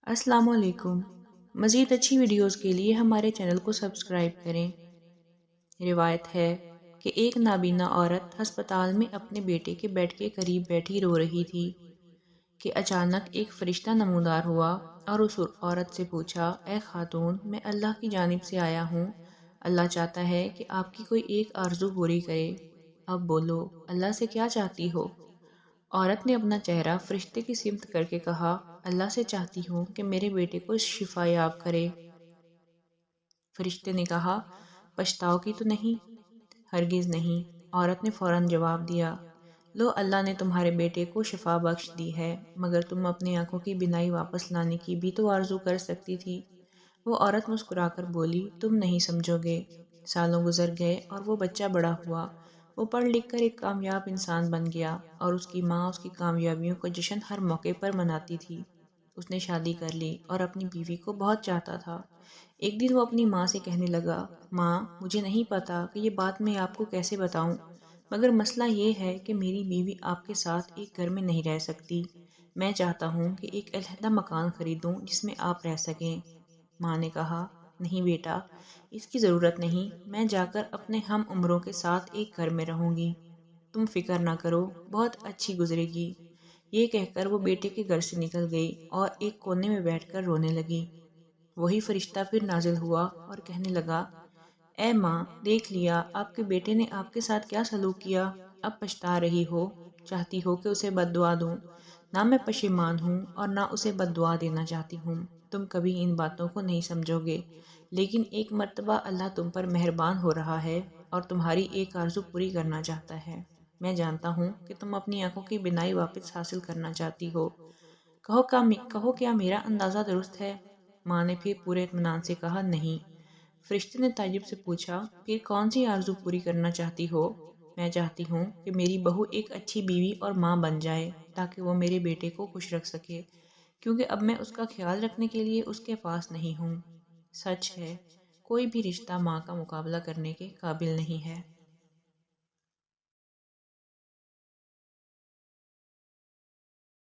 السلام علیکم۔ مزید اچھی ویڈیوز کے لیے ہمارے چینل کو سبسکرائب کریں۔ روایت ہے کہ ایک نابینا عورت ہسپتال میں اپنے بیٹے کے بیڈ کے قریب بیٹھی رو رہی تھی کہ اچانک ایک فرشتہ نمودار ہوا اور اس عورت سے پوچھا، اے خاتون، میں اللہ کی جانب سے آیا ہوں۔ اللہ چاہتا ہے کہ آپ کی کوئی ایک آرزو پوری کرے۔ اب بولو، اللہ سے کیا چاہتی ہو؟ عورت نے اپنا چہرہ فرشتے کی سمت کر کے کہا، اللہ سے چاہتی ہوں کہ میرے بیٹے کو شفا یاب کرے۔ فرشتے نے کہا، پچھتاؤ کی تو نہیں؟ ہرگز نہیں۔ عورت نے فوراً جواب دیا، لو، اللہ نے تمہارے بیٹے کو شفا بخش دی ہے، مگر تم اپنی آنکھوں کی بینائی واپس لانے کی بھی تو آرزو کر سکتی تھی۔ وہ عورت مسکرا کر بولی، تم نہیں سمجھو گے۔ سالوں گزر گئے اور وہ بچہ بڑا ہوا۔ وہ پڑھ لکھ کر ایک کامیاب انسان بن گیا اور اس کی ماں اس کی کامیابیوں کا جشن ہر موقع پر مناتی تھی۔ اس نے شادی کر لی اور اپنی بیوی کو بہت چاہتا تھا۔ ایک دن وہ اپنی ماں سے کہنے لگا، ماں، مجھے نہیں پتا کہ یہ بات میں آپ کو کیسے بتاؤں، مگر مسئلہ یہ ہے کہ میری بیوی آپ کے ساتھ ایک گھر میں نہیں رہ سکتی۔ میں چاہتا ہوں کہ ایک علیحدہ مکان خریدوں جس میں آپ رہ سکیں۔ ماں نے کہا، نہیں بیٹا، اس کی ضرورت نہیں، میں جا کر اپنے ہم عمروں کے ساتھ ایک گھر میں رہوں گی۔ تم فکر نہ کرو، بہت اچھی گزرے گی۔ یہ کہہ کر وہ بیٹے کے گھر سے نکل گئی اور ایک کونے میں بیٹھ کر رونے لگی۔ وہی فرشتہ پھر نازل ہوا اور کہنے لگا، اے ماں، دیکھ لیا آپ کے بیٹے نے آپ کے ساتھ کیا سلوک کیا، اب پچھتا رہی ہو، چاہتی ہو کہ اسے بد دعا دوں۔ نہ میں پشیمان ہوں اور نہ اسے بد دعا دینا چاہتی ہوں۔ تم کبھی ان باتوں کو نہیں سمجھو گے، لیکن ایک مرتبہ اللہ تم پر مہربان ہو رہا ہے اور تمہاری ایک آرزو پوری کرنا چاہتا ہے۔ میں جانتا ہوں کہ تم اپنی آنکھوں کی بینائی واپس حاصل کرنا چاہتی ہو۔ کہو کیا میرا اندازہ درست ہے؟ ماں نے پھر پورے اطمینان سے کہا، نہیں۔ فرشتے نے تعجب سے پوچھا، پھر کون سی آرزو پوری کرنا چاہتی ہو؟ میں چاہتی ہوں کہ میری بہو ایک اچھی بیوی اور ماں بن جائے تاکہ وہ میرے بیٹے کو خوش رکھ سکے، کیونکہ اب میں اس کا خیال رکھنے کے لیے اس کے پاس نہیں ہوں۔ سچ ہے، کوئی بھی رشتہ ماں کا مقابلہ کرنے کے قابل نہیں ہے۔